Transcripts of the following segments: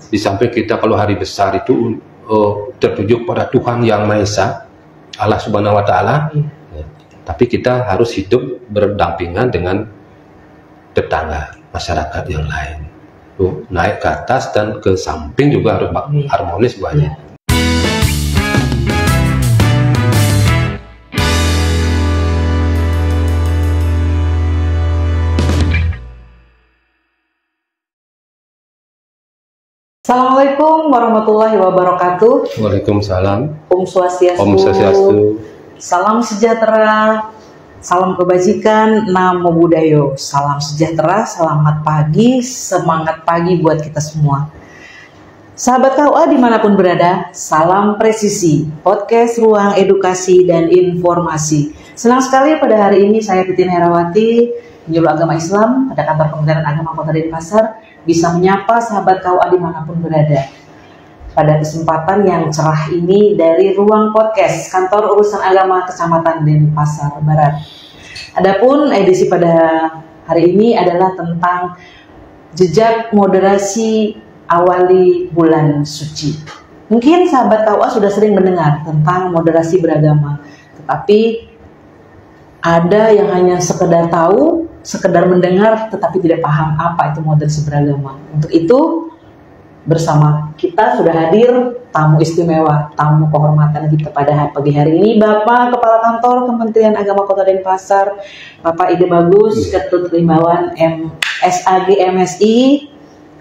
Di samping kita kalau hari besar itu tertuju pada Tuhan Yang Maha Esa, Allah Subhanahu Wa Taala, tapi kita harus hidup berdampingan dengan tetangga, masyarakat yang lain. Naik ke atas dan ke samping juga harus harmonis Bu Haji. Assalamualaikum warahmatullahi wabarakatuh. Waalaikumsalam. Om Swastiastu. Om Swastiastu. Salam sejahtera, salam kebajikan, namo buddhayo. Salam sejahtera, selamat pagi, semangat pagi buat kita semua. Sahabat KUA dimanapun berada, salam presisi, podcast ruang edukasi dan informasi. Senang sekali pada hari ini saya Titin Herawati, penyuluh agama Islam pada kantor Kementerian Agama Kota Denpasar, bisa menyapa sahabat KUA dimanapun berada. Pada kesempatan yang cerah ini dari ruang podcast Kantor Urusan Agama Kecamatan Denpasar Barat. Adapun edisi pada hari ini adalah tentang jejak moderasi awali bulan suci. Mungkin sahabat KUA sudah sering mendengar tentang moderasi beragama, tetapi ada yang hanya sekedar tahu, sekedar mendengar, tetapi tidak paham apa itu moderasi beragama. Untuk itu, bersama kita sudah hadir tamu istimewa, tamu kehormatan kita pada pagi hari ini, Bapak Kepala Kantor Kementerian Agama Kota Denpasar, Bapak Ide Bagus, Ketut Rimbawan SAG MSI.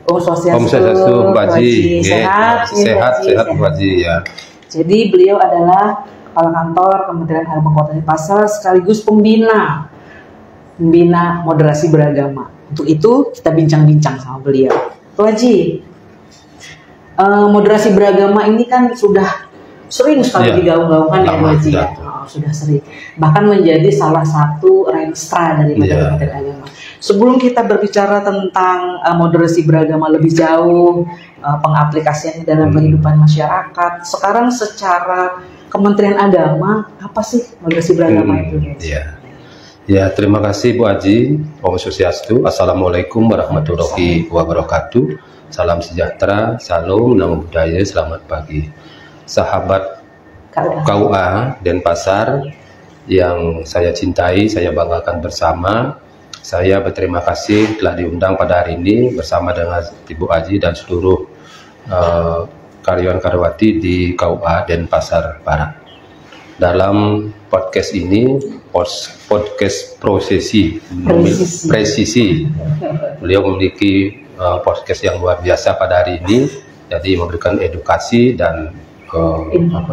Om Swastiastu, Pak Haji. Sehat Pak Haji ya. Jadi beliau adalah Kepala Kantor Kementerian Agama Kota Denpasar sekaligus pembina moderasi beragama. Untuk itu kita bincang-bincang sama beliau. Pak Haji, moderasi beragama ini kan sudah sering sekali digaung-gaungkan ya Pak Haji ya. Sudah sering. Bahkan menjadi salah satu renstra dari Kementerian Agama. Sebelum kita berbicara tentang moderasi beragama lebih jauh, pengaplikasiannya dalam kehidupan masyarakat, sekarang secara Kementerian Agama, apa sih moderasi beragama itu? Ya, terima kasih Bu Haji. Om Swastiastu. Assalamualaikum warahmatullahi wabarakatuh. Salam sejahtera, salam, namo buddhaya, selamat pagi. Sahabat KUA Denpasar yang saya cintai, saya banggakan bersama. Saya berterima kasih telah diundang pada hari ini bersama dengan Ibu Haji dan seluruh karyawan-karyawati di KUA Denpasar Barat. Dalam podcast ini, podcast presisi, beliau memiliki podcast yang luar biasa pada hari ini, jadi memberikan edukasi dan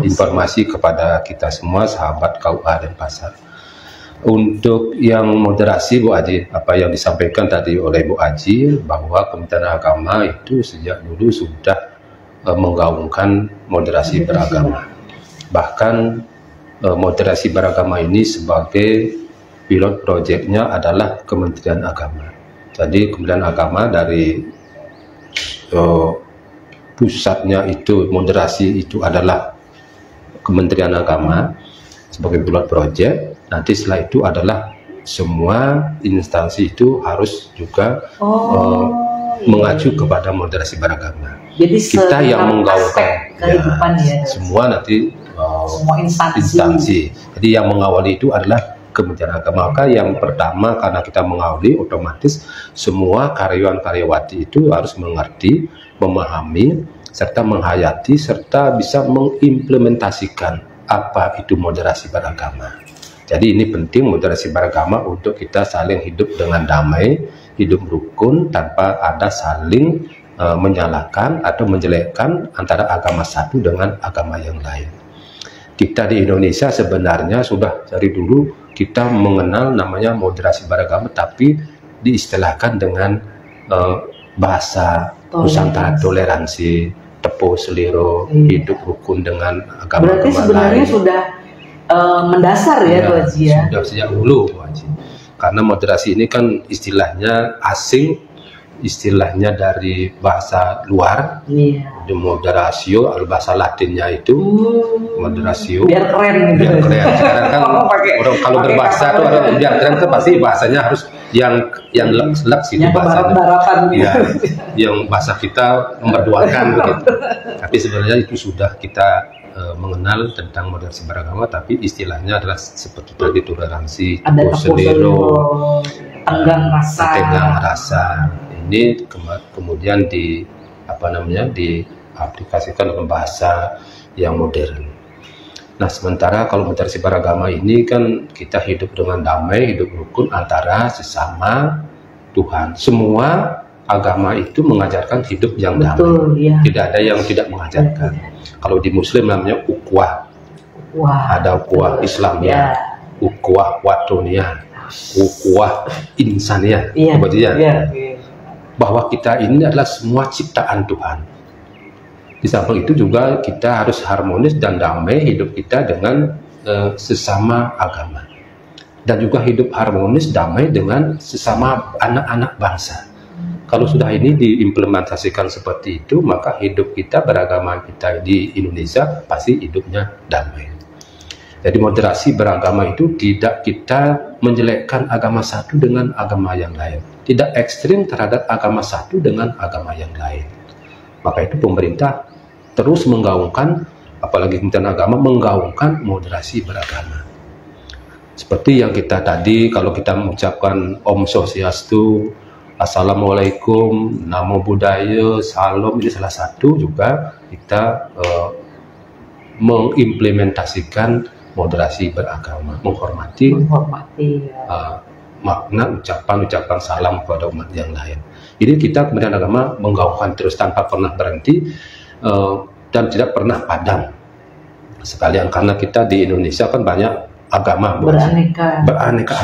informasi kepada kita semua sahabat KUA Denpasar. Untuk yang moderasi Bu Haji, apa yang disampaikan tadi oleh Bu Haji, bahwa Kementerian Agama itu sejak dulu sudah menggaungkan moderasi beragama. Bahkan moderasi beragama ini sebagai pilot proyeknya adalah Kementerian Agama. Jadi Kementerian Agama dari pusatnya itu moderasi itu adalah Kementerian Agama sebagai pilot proyek. Nanti setelah itu adalah semua instansi itu harus juga mengacu kepada moderasi beragama. Jadi kita yang menggaungkan semua nanti semua instansi. Jadi yang mengawali itu adalah Kementerian Agama. Maka yang pertama, karena kita mengawali, otomatis semua karyawan-karyawati itu harus mengerti, memahami, serta menghayati, serta bisa mengimplementasikan apa itu moderasi beragama. Jadi ini penting moderasi beragama untuk kita saling hidup dengan damai, hidup rukun tanpa ada saling menyalahkan atau menjelekkan antara agama satu dengan agama yang lain. Kita di Indonesia sebenarnya sudah dari dulu kita mengenal namanya moderasi beragama, tapi diistilahkan dengan bahasa Nusantara toleransi, tepo seliro, hidup rukun dengan agama-agama lain. Berarti sebenarnya sudah mendasar ya Bu Haji ya? Sudah sejak dulu Bu Haji. Karena moderasi ini kan istilahnya asing, istilahnya dari bahasa luar. Moderatio, bahasa Latinnya itu moderatio. Biar keren gitu. Biar keren. Sekarang kan orang kalau berbahasa tuh orang biar keren kan pasti bahasanya harus yang leks itu yang bahasanya. barat-baratan Ya, yang bahasa kita memperduakan begitu. Tapi sebenarnya itu sudah kita mengenal tentang moderasi beragama, tapi istilahnya adalah seperti tadi toleransi, ada selero, tenggang rasa. Ini kemudian diaplikasikan dalam bahasa yang modern. Nah, sementara kalau moderasi beragama ini kan kita hidup dengan damai, hidup rukun antara sesama Tuhan. Semua agama itu mengajarkan hidup yang damai. Ya. Tidak ada yang tidak mengajarkan. Kalau di Muslim namanya ukhuwah. Ada ukhuwah Islamiyah, ukhuwah watoniyah, ukhuwah insaniyah. Bahwa kita ini adalah semua ciptaan Tuhan. Di samping itu juga kita harus harmonis dan damai hidup kita dengan sesama agama. Dan juga hidup harmonis damai dengan sesama anak-anak bangsa. Kalau sudah ini diimplementasikan seperti itu, maka hidup kita beragama kita di Indonesia pasti hidupnya damai. Jadi moderasi beragama itu tidak kita menjelekkan agama satu dengan agama yang lain. Tidak ekstrim terhadap agama satu dengan agama yang lain. Maka itu pemerintah terus menggaungkan, apalagi Kementerian Agama menggaungkan moderasi beragama. Seperti yang kita tadi, kalau kita mengucapkan Om Swastiastu, Assalamualaikum, Namo Buddhaya, Salam, ini salah satu juga kita mengimplementasikan moderasi beragama, menghormati makna ucapan salam kepada umat yang lain. Jadi kita Kementerian Agama menggaungkan terus tanpa pernah berhenti dan tidak pernah padam sekalian, karena kita di Indonesia kan banyak agama, beraneka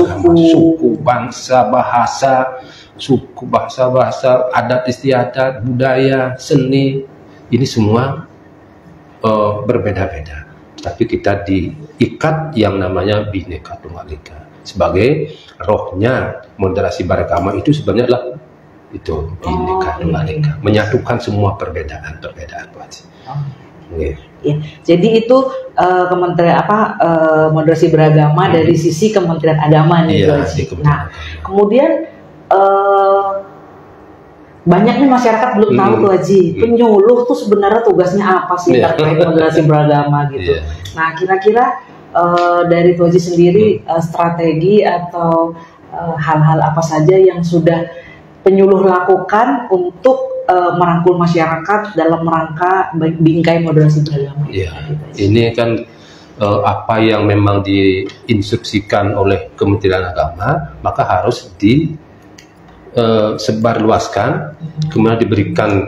agama, suku, bangsa, bahasa, adat istiadat, budaya, seni, ini semua berbeda-beda. Tapi kita diikat yang namanya Bhinneka Tunggal Ika. Sebagai rohnya moderasi beragama itu sebenarnya adalah itu Bhinneka Tunggal Ika, menyatukan semua perbedaan Pak Haji. Ya, jadi itu Kementerian moderasi beragama dari sisi Kementerian Agama nih, Pak Haji. Nah, kemudian banyak nih masyarakat belum tahu tuh Haji, penyuluh tuh sebenarnya tugasnya apa sih terkait moderasi beragama gitu. Nah, kira-kira dari Tuh Haji sendiri strategi atau hal-hal apa saja yang sudah penyuluh lakukan untuk merangkul masyarakat dalam rangka bingkai moderasi beragama? Ya, ini kan apa yang memang diinstruksikan oleh Kementerian Agama, maka harus disebarluaskan, kemudian diberikan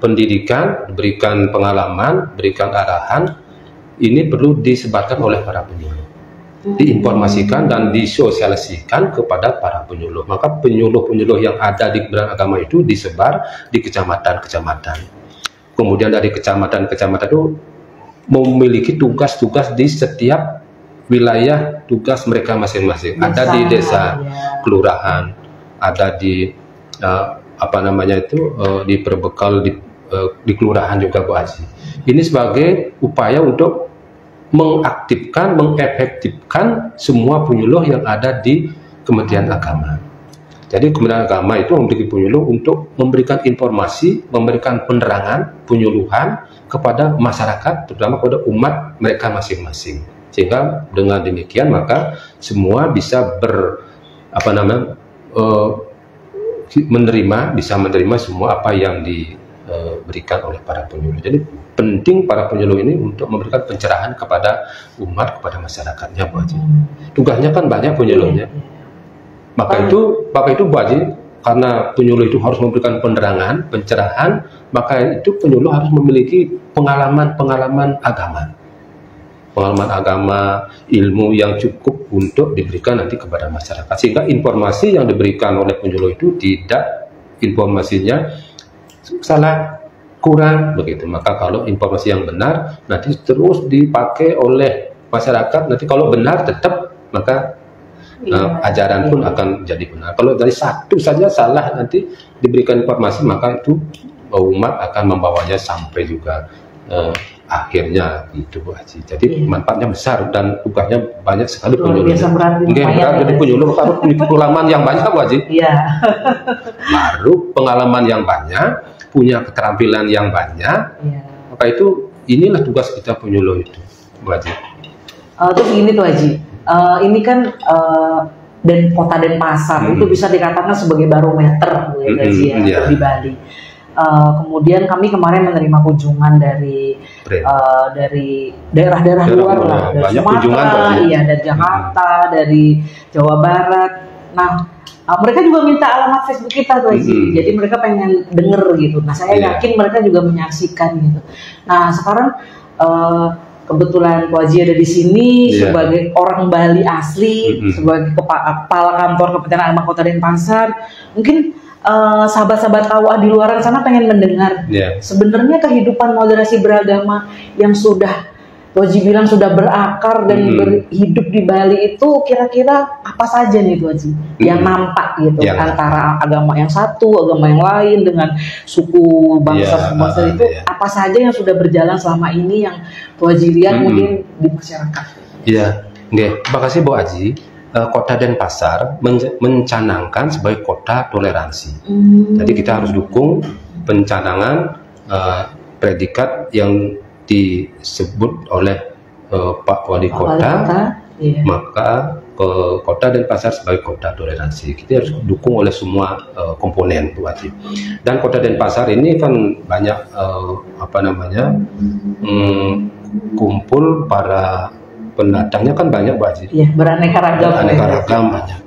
pendidikan, diberikan pengalaman, diberikan arahan. Ini perlu disebarkan oleh para penyuluh, diinformasikan dan disosialisasikan kepada para penyuluh. Maka penyuluh-penyuluh yang ada di Kementerian Agama itu disebar di kecamatan-kecamatan. Kemudian dari kecamatan-kecamatan itu memiliki tugas-tugas di setiap wilayah, tugas mereka masing-masing. Ada di desa, kelurahan, ada di di perbekal di kelurahan juga, Bu Haji. Ini sebagai upaya untuk mengaktifkan, mengefektifkan semua penyuluh yang ada di Kementerian Agama. Jadi Kementerian Agama itu memiliki penyuluh untuk memberikan informasi, memberikan penerangan, penyuluhan kepada masyarakat, terutama kepada umat mereka masing-masing. Sehingga dengan demikian maka semua bisa bisa menerima semua apa yang diberikan oleh para penyuluh. Jadi penting para penyuluh ini untuk memberikan pencerahan kepada umat, kepada masyarakatnya, Bu Haji. Tugasnya kan banyak penyuluhnya. Maka itu Bu Haji, karena penyuluh itu harus memberikan penerangan, pencerahan, maka itu penyuluh harus memiliki pengalaman agama. Pengalaman agama, ilmu yang cukup untuk diberikan nanti kepada masyarakat. Sehingga informasi yang diberikan oleh penyuluh itu tidak informasinya salah, kurang begitu. Maka kalau informasi yang benar nanti terus dipakai oleh masyarakat, nanti kalau benar tetap, maka ajaran pun akan jadi benar. Kalau dari satu saja salah nanti diberikan informasi, maka itu umat akan membawanya sampai juga akhirnya gitu Bu Haji. Jadi manfaatnya besar dan tugasnya banyak sekali Luar biasa berat, jadi penyuluh harus punya pengalaman yang banyak Bu Haji. Iya. Baru pengalaman yang banyak, punya keterampilan yang banyak. Iya. Maka itu inilah tugas kita penyuluh itu Bu Haji. Terus gini tuh Haji, ini kan kota Denpasar itu bisa dikatakan sebagai barometer Bu Haji ya, di Bali. Kemudian kami kemarin menerima kunjungan dari daerah-daerah luar lah, dari Sumatera, iya, dari Jakarta, dari Jawa Barat. Nah, mereka juga minta alamat Facebook kita tuh Haji. Jadi mereka pengen denger gitu. Nah, saya yakin mereka juga menyaksikan gitu. Nah, sekarang kebetulan Ko Haji ada di sini sebagai orang Bali asli, sebagai kepala kantor Kementerian Agama Kota Denpasar. Mungkin sahabat-sahabat KUA di luar sana pengen mendengar sebenarnya kehidupan moderasi beragama yang sudah Ko Haji bilang sudah berakar dan berhidup di Bali itu kira-kira apa saja nih Ko Haji yang nampak gitu antara agama yang satu, agama yang lain dengan suku bangsa itu apa saja yang sudah berjalan selama ini yang Ko Haji lihat mungkin di masyarakat. Iya, terima kasih Bu Haji. Kota Denpasar mencanangkan sebagai kota toleransi. Jadi kita harus dukung pencanangan predikat yang disebut oleh Pak Wali Kota, maka Kota Denpasar sebagai kota toleransi. Kita harus dukung oleh semua komponen Bu Haji. Dan Kota Denpasar ini kan banyak kumpul para pendatangnya kan banyak Bu Haji. Iya, beraneka ragam. Beraneka ragam banyak,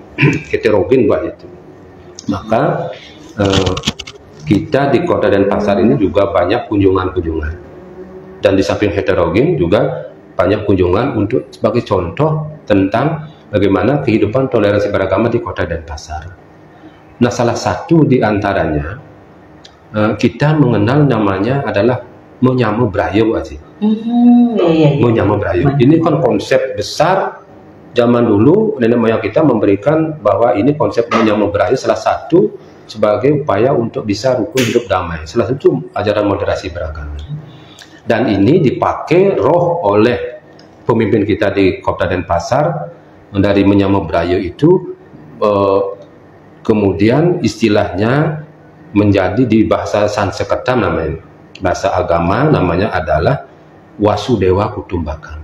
heterogen Bu itu. Maka kita di Kota Denpasar ini juga banyak kunjungan-kunjungan. Dan di samping heterogen juga banyak kunjungan untuk sebagai contoh tentang bagaimana kehidupan toleransi beragama di Kota Denpasar. Nah, salah satu di antaranya kita mengenal namanya adalah Menyamu Brayo Bu Haji. Menyamu Brayo. Ini kan konsep besar zaman dulu nenek moyang kita memberikan bahwa ini konsep Menyamu Brayo salah satu sebagai upaya untuk bisa rukun hidup damai. Salah satu ajaran moderasi beragama. Dan ini dipakai roh oleh pemimpin kita di Kota Denpasar dari Menyamu Brayo itu kemudian istilahnya menjadi di bahasa Sanskerta namanya. Bahasa agama namanya adalah Wasudewa Kutumbakam.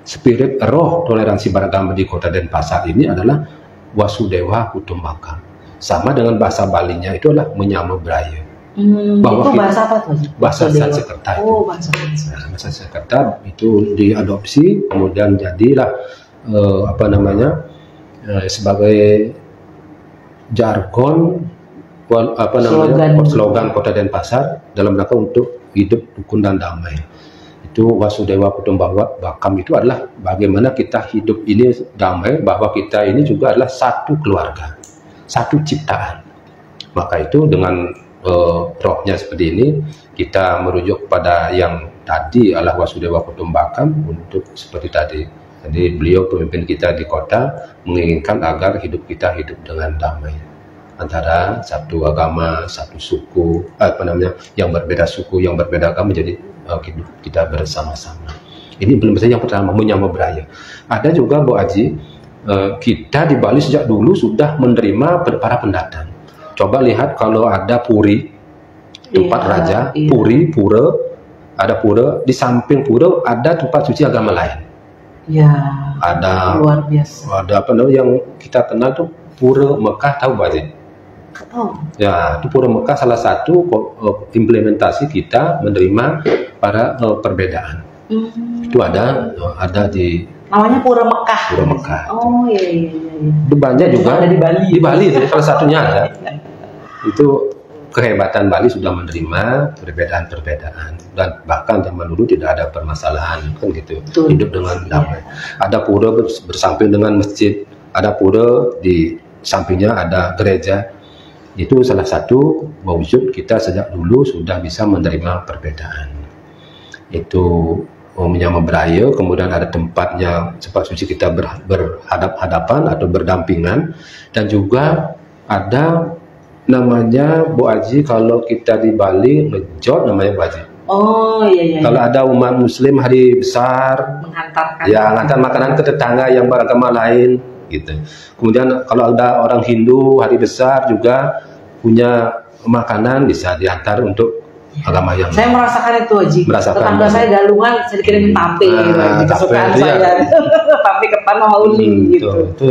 Spirit roh toleransi beragama di Kota Denpasar ini adalah Wasudewa Kutumbakam. Sama dengan bahasa Balinya itu adalah Menyamu Brayo. Bahwa itu bahasa apa tuh? Bahasa Sanskerta. Oh, bahasa Sanskerta itu diadopsi kemudian jadilah sebagai jargon slogan Kota Denpasar dalam rangka untuk hidup rukun dan damai. Itu Wasudewa Kutumbakam itu adalah bagaimana kita hidup ini damai, bahwa kita ini juga adalah satu keluarga, satu ciptaan. Maka itu dengan rohnya seperti ini kita merujuk pada yang tadi adalah Wasudewa Kutumbakam untuk seperti tadi. Jadi beliau pemimpin kita di kota menginginkan agar hidup kita hidup dengan damai antara satu agama, satu suku, yang berbeda suku, yang berbeda agama, jadi hidup kita bersama-sama. Ini belum saja yang pertama, Menyamu Brayo. Ada juga Bu Haji, kita di Bali sejak dulu sudah menerima para pendatang. Coba lihat kalau ada puri, tempat raja, puri, pura, ada pura, di samping pura ada tempat suci agama lain. Ya, ada luar biasa. Ada yang kita kenal tuh Pura Mekah, tahu Bu Haji? Ya, itu Pura Mekah salah satu implementasi kita menerima para perbedaan. Itu ada di namanya Pura Mekah. Pura Mekah. Oh iya. Itu banyak juga ada di Bali. Di Bali itu salah satunya ada. Itu kehebatan Bali sudah menerima perbedaan-perbedaan dan bahkan zaman dulu tidak ada permasalahan kan gitu. Hidup dengan damai. Ada pura bersamping dengan masjid, ada pura di sampingnya ada gereja. Itu salah satu wujud kita sejak dulu sudah bisa menerima perbedaan. Itu Menyamu Brayo, kemudian ada tempatnya tempat suci kita berhadap-hadapan atau berdampingan, dan juga ada namanya Bu Haji kalau kita di Bali ngejot namanya Bu Haji. Oh iya. Kalau ada umat Muslim hari besar, Menghantarkan. ya ngantar makanan ke tetangga yang beragama lain, gitu. Kemudian kalau ada orang Hindu hari besar juga punya makanan bisa diantar untuk agama yang Saya merasakan itu, Haji. Merasakan. Tetangga saya Galungan, saya dikirimin tape, Haji, kesukaan tape, saya. iya. Tape ketan sama uli gitu. Itu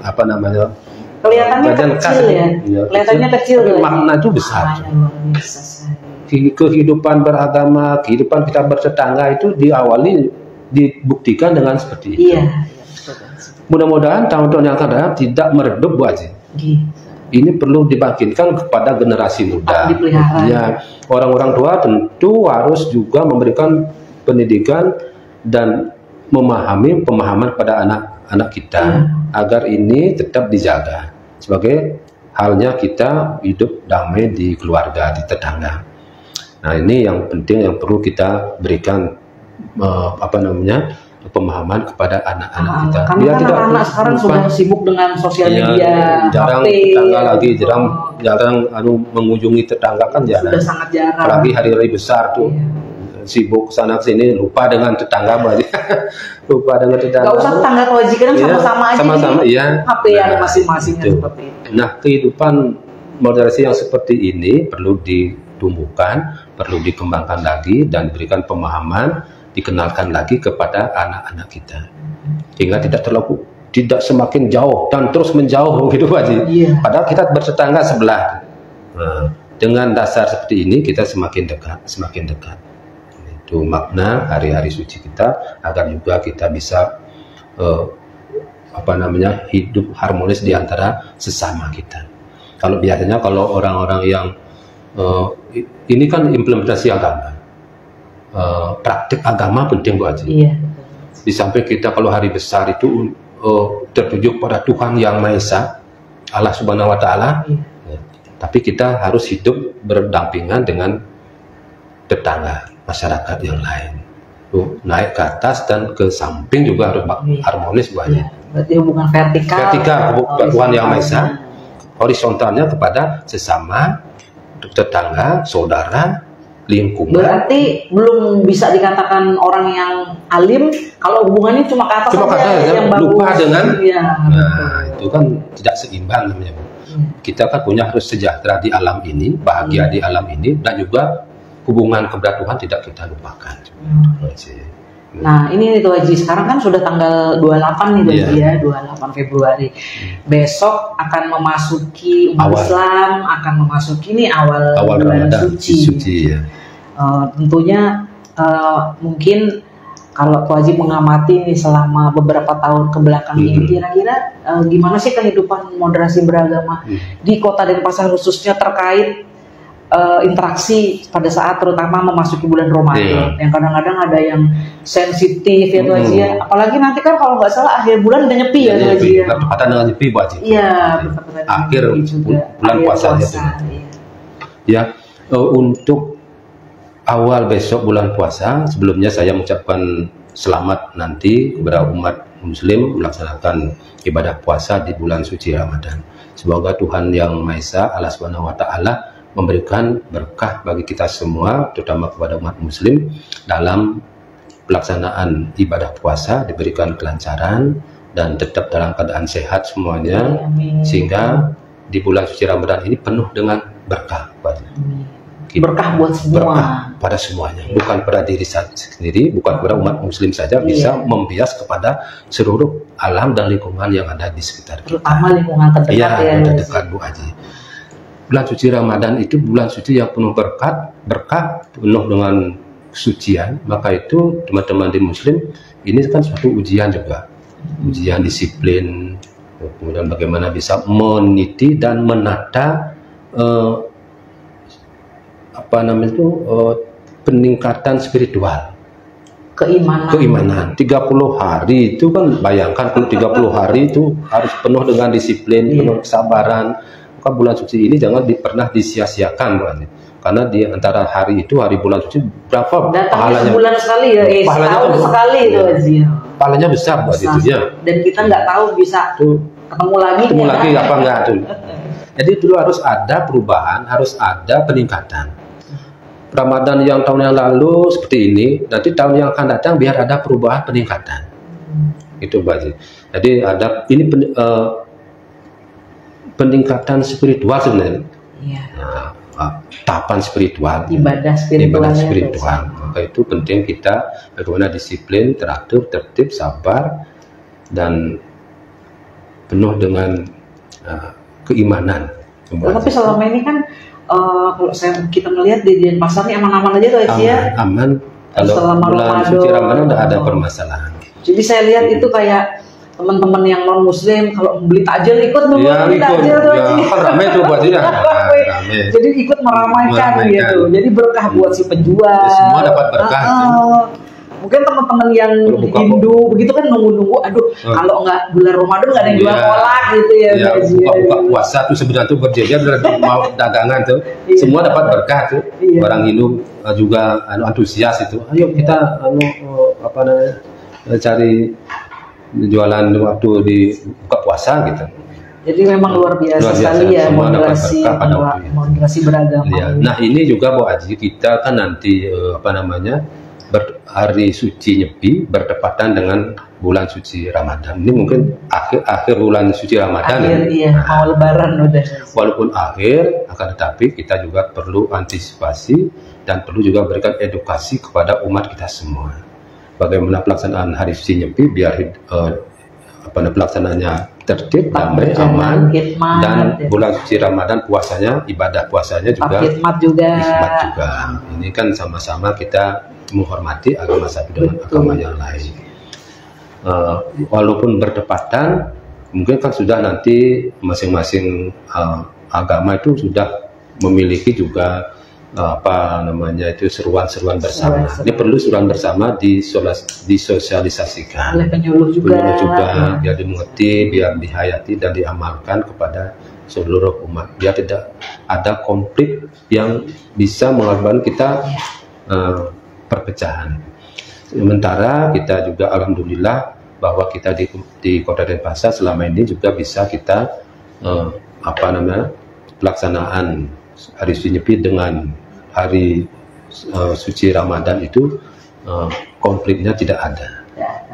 apa namanya? Kelihatannya bagian kecil khas. ya. Iya, Kelihatannya kecil. tapi Haji. makna itu besar. Maknanya luar biasa sekali. Kehidupan beragama, kehidupan kita bertetangga itu diawali dibuktikan dengan seperti itu. Iya, betul. Mudah-mudahan tahun-tahun yang akan datang tidak meredup, Bu Haji. Gitu. Ini perlu dibangkitkan kepada generasi muda. Dipelihara. Ya, orang-orang tua tentu harus juga memberikan pendidikan dan memahami pemahaman pada anak-anak kita agar ini tetap dijaga sebagai halnya kita hidup damai di keluarga, di tetangga. Nah, ini yang penting yang perlu kita berikan pemahaman kepada anak-anak kita. Karena kan anak-anak sekarang sudah sibuk dengan sosial media, jarang HP, tetangga lagi, jarang mengunjungi tetangga kan jarang. Sudah sangat jarang. Apalagi hari-hari besar tuh. Sibuk sana sini, lupa dengan tetangga Mbak. Lupa dengan tetangga. Gak usah tetangga kewajiban, sama-sama aja. Sama-sama, iya. HP ada masing-masing seperti itu. Nah, kehidupan moderasi yang seperti ini perlu ditumbuhkan, perlu dikembangkan lagi dan diberikan pemahaman, dikenalkan lagi kepada anak-anak kita. Hingga tidak semakin jauh dan terus menjauh gitu Haji. Iya. Padahal kita bertetangga sebelah. Nah, dengan dasar seperti ini kita semakin dekat. Itu makna hari-hari suci kita agar juga kita bisa hidup harmonis di antara sesama kita. Kalau biasanya kalau orang-orang yang ini kan implementasi agama, praktik agama penting Bu Haji. Iya. Di samping kita kalau hari besar itu tertuju pada Tuhan yang Maha Esa, Allah Subhanahu Wa Taala, tapi kita harus hidup berdampingan dengan tetangga, masyarakat yang lain. Naik ke atas dan ke samping juga harus harmonis Bu Haji. Berarti hubungan vertikal. Tuhan yang Maha Esa, horizontalnya kepada sesama tetangga, saudara, lingkungan. Berarti belum bisa dikatakan orang yang alim kalau hubungannya cuma ke atas saja yang bagus. Lupa dengan nah, itu kan tidak seimbang namanya Bu. Kita kan harus sejahtera di alam ini, bahagia di alam ini, dan juga hubungan kepada Tuhan tidak kita lupakan. Nah ini nih Tuh Haji, sekarang kan sudah tanggal 28 nih Tuh Haji ya, 28 Februari. Besok akan memasuki umat Islam, akan memasuki nih awal bulan suci. Ya. Tentunya mungkin kalau Tuh Haji mengamati nih selama beberapa tahun ke belakang ini, kira-kira gimana sih kehidupan moderasi beragama di Kota Denpasar khususnya terkait interaksi pada saat terutama memasuki bulan Ramadan, yang kadang-kadang ada yang sensitif ya Tuh Haji ya. Apalagi nanti kan kalau nggak salah akhir bulan udah nyepi ya Tuh Haji ya. Bertepatan dengan nyepi Bu Haji. Iya, akhir bulan puasa. Ya, untuk awal besok bulan puasa, sebelumnya saya mengucapkan selamat nanti kepada umat Muslim melaksanakan ibadah puasa di bulan suci Ramadan. Semoga Tuhan yang Maha Esa, Allah Subhanahu Wa Taala, memberikan berkah bagi kita semua, terutama kepada umat Muslim dalam pelaksanaan ibadah puasa, diberikan kelancaran dan tetap dalam keadaan sehat semuanya. Amin. Sehingga di bulan suci Ramadan ini penuh dengan berkah. Berkah buat semua. Berkah pada semuanya, bukan pada diri sendiri, bukan pada umat Muslim saja, bisa membias kepada seluruh alam dan lingkungan yang ada di sekitar kita. Terutama lingkungan terdekat ya. Terdekat Bu Haji. Bulan suci Ramadan itu bulan suci yang penuh berkah, penuh dengan kesucian. Maka itu teman-teman di Muslim, ini kan suatu ujian juga, ujian disiplin, kemudian bagaimana bisa meniti dan menata peningkatan spiritual, keimanan. 30 hari itu kan, bayangkan kalau 30 hari itu harus penuh dengan disiplin, penuh kesabaran. Maka bulan suci ini jangan pernah disia-siakan Bu Haji. Karena di antara hari itu, hari bulan suci berapa pahalanya? Sebulan sekali ya, setahun sekali itu Haji. Pahalanya besar Bu Haji itu ya. Dan kita nggak tahu bisa ketemu lagi apa enggak tuh. Jadi dulu harus ada perubahan, harus ada peningkatan. Ramadan yang tahun yang lalu seperti ini, nanti tahun yang akan datang biar ada perubahan peningkatan. Itu Bu Haji. Jadi ada ini peningkatan spiritual sebenarnya. Iya. Tahapan spiritual. Ibadah spiritual. Maka itu penting kita bagaimana disiplin, teratur, tertib, sabar, dan penuh dengan keimanan. Tapi selama ini kan kalau kita melihat di Denpasar ini aman-aman aja tuh Haji ya. Aman. Kalau selama bulan suci Ramadan tidak ada permasalahan. Jadi saya lihat itu kayak teman-teman yang non Muslim kalau beli takjil ikut beli takjil tuh. Ya, kan ramai tuh buat dia. Jadi ikut meramaikan gitu. Jadi berkah buat si penjual. Semua dapat berkah. Mungkin teman-teman yang Hindu begitu kan nunggu-nunggu, aduh kalau nggak bulan Ramadan nggak ada yang jual kolak gitu ya. Buka puasa tuh sebenarnya tuh berjejer mau dagangan tuh, semua dapat berkah tuh. Orang Hindu juga antusias itu. Ayo kita cari jualan waktu di buka puasa gitu. Jadi memang luar biasa sekali ya moderasi beragama. Ya. Nah ini juga Bu Haji, kita kan nanti hari suci Nyepi bertepatan dengan bulan suci Ramadan. Ini mungkin akhir bulan suci Ramadan. Mau lebaran udah. Walaupun akhir, akan tetapi kita juga perlu antisipasi dan perlu juga berikan edukasi kepada umat kita semua. Bagaimana pelaksanaan hari suci Nyepi biar pelaksanaannya tertib, damai, aman, dan bulan suci Ramadan puasanya, ibadah puasanya juga hikmat juga. Ini kan sama-sama kita menghormati agama satu dengan agama yang lain. Walaupun bertepatan, mungkin kan sudah nanti masing-masing agama itu sudah memiliki juga seruan-seruan bersama. Ini perlu seruan bersama disosialisasikan oleh penyuluh juga, biar dimengerti, biar dihayati dan diamalkan kepada seluruh umat, biar tidak ada konflik yang bisa mengakibatkan kita perpecahan. Sementara kita juga alhamdulillah bahwa kita di Kota Denpasar selama ini juga bisa kita pelaksanaan hari suci Nyepi dengan hari suci Ramadan itu konfliknya tidak ada.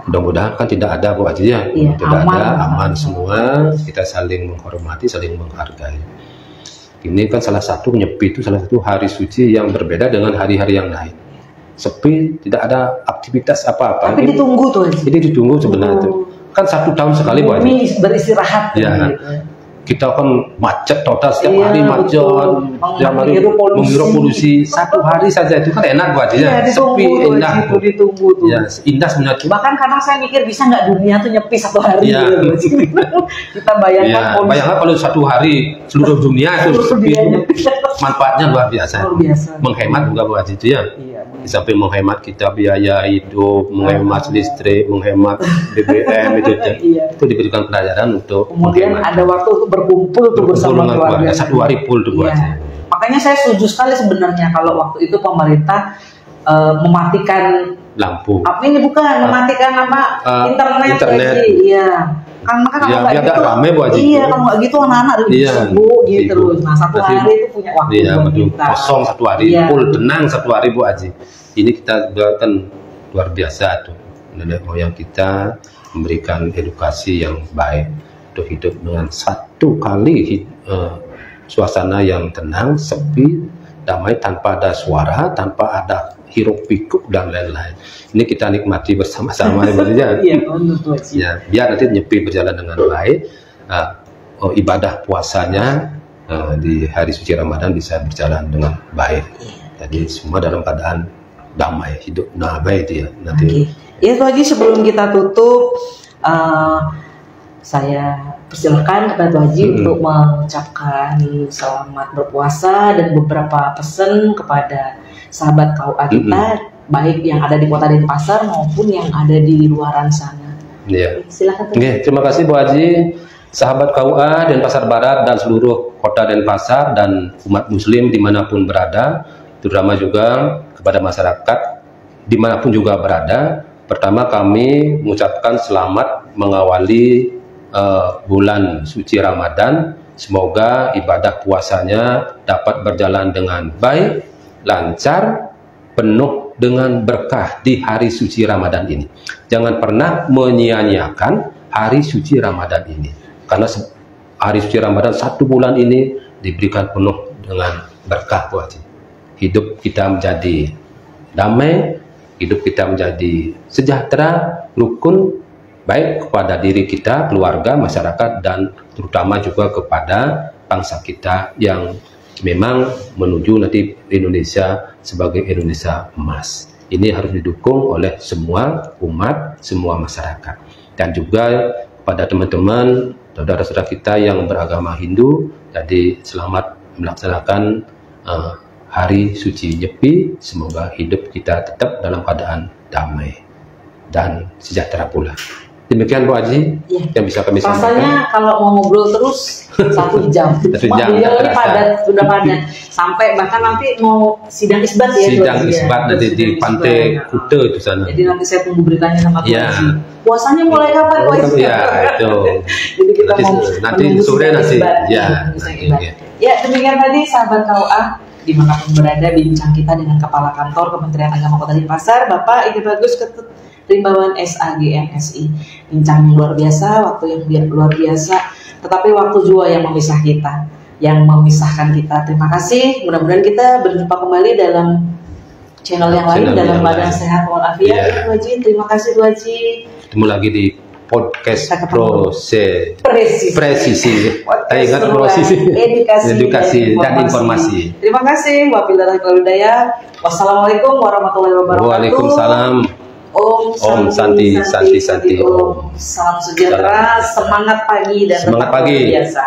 Mudah-mudahan kan tidak ada Bu Haji ya. Tidak ada, aman semua, kita saling menghormati, saling menghargai. Ini kan salah satu Nyepi itu salah satu hari suci yang berbeda dengan hari-hari yang lain. Sepi, tidak ada aktivitas apa-apa. Tapi ditunggu tuh. Jadi ditunggu sebenarnya tuh. Kan 1 tahun sekali Bu Haji. Beristirahat. Ya. Kita kan macet total setiap hari macet, menghirup polusi. 1 hari saja itu kan enak Bu Haji ya. Sepi, indah. Ditunggu tuh. Ya, indah sebenarnya. Bahkan kadang saya mikir bisa nggak dunia tuh Nyepi 1 hari. Ya. Kita bayangkan. Bayangkan kalau 1 hari seluruh dunia itu sepi itu manfaatnya luar biasa. Menghemat juga Bu Haji itu ya. Sampai menghemat kita biaya hidup, menghemat listrik, menghemat BBM itu diberikan pelajaran untuk kemudian menghemat. Ada waktu untuk berkumpul bersama keluarga. 1 hari full tuh Bu Haji. Makanya saya setuju sekali sebenarnya kalau waktu itu pemerintah mematikan lampu. Ini bukan mematikan internet. Iya. Kan kalau nggak gitu rame Bu Haji. Iya, kalau nggak gitu anak-anak sibuk gitu terus. Nah, 1 hari itu punya waktu buat kita. Kosong 1 hari, full tenang 1 hari Bu Haji. Ini kita buatkan luar biasa tuh. Nenek moyang kita memberikan edukasi yang baik untuk hidup dengan 1 kali suasana yang tenang, sepi, damai, tanpa ada suara, tanpa ada hiruk pikuk dan lain-lain. Ini kita nikmati bersama-sama ya. Ya, biar nanti Nyepi berjalan dengan baik, ibadah puasanya di hari suci Ramadan bisa berjalan dengan baik. Jadi semua dalam keadaan damai, hidup damai itu ya nanti. Ya itu aja sebelum kita tutup, saya persilakan kepada Haji untuk mengucapkan selamat berpuasa dan beberapa pesan kepada sahabat KUA kita, baik yang ada di Kota Denpasar maupun yang ada di luaran sana. Iya. Silakan. Terima kasih Bu Haji, sahabat KUA Denpasar Barat dan seluruh Kota Denpasar dan umat Muslim dimanapun berada, terutama juga kepada masyarakat dimanapun juga berada. Pertama kami mengucapkan selamat mengawali bulan suci Ramadan. Semoga ibadah puasanya dapat berjalan dengan baik, lancar, penuh dengan berkah di hari suci Ramadan ini. Jangan pernah menyia-nyiakan hari suci Ramadan ini, karena hari suci Ramadan 1 bulan ini diberikan penuh dengan berkah, Bu Haji. Hidup kita menjadi damai, hidup kita menjadi sejahtera, rukun, baik kepada diri kita, keluarga, masyarakat, dan terutama juga kepada bangsa kita yang memang menuju nanti Indonesia sebagai Indonesia emas. Ini harus didukung oleh semua umat, semua masyarakat. Dan juga kepada teman-teman, saudara-saudara kita yang beragama Hindu, jadi selamat melaksanakan hari suci Nyepi. Semoga hidup kita tetap dalam keadaan damai dan sejahtera pula. Demikian Bu Haji yang bisa kami sampaikan. Rasanya kalau mau ngobrol terus 1 jam. Beliau ini padat, sudah padat. Sampai bahkan nanti mau sidang isbat ya. Sidang isbat nanti di Pantai Kuta itu sana. Jadi nanti saya tunggu beritanya sama Bu Haji. Puasanya mulai kapan Bu Haji? Ya itu. Jadi kita nanti sore nanti. Ya. Ya demikian tadi sahabat KUA, dimanapun berada, bincang kita dengan Kepala Kantor Kementerian Agama Kota Denpasar, Bapak Edi Bagus Ketut Rimbawan SAG MSI. Bincang yang luar biasa, waktu yang luar biasa, tetapi waktu juga yang memisah kita, yang memisahkan kita. Terima kasih, mudah-mudahan kita berjumpa kembali dalam channel yang lain, dalam Badan Sehat Walafiat. Bu Haji, terima kasih Bu Haji. Ketemu lagi di podcast presisi. Saya ingat prosesi edukasi dan informasi. Terima kasih. Wabillahi taufiq wal hidayah. Wassalamualaikum warahmatullahi wabarakatuh. Waalaikumsalam. Om Santi Om. Om. Salam sejahtera, semangat pagi dan semangat pagi. Biasa.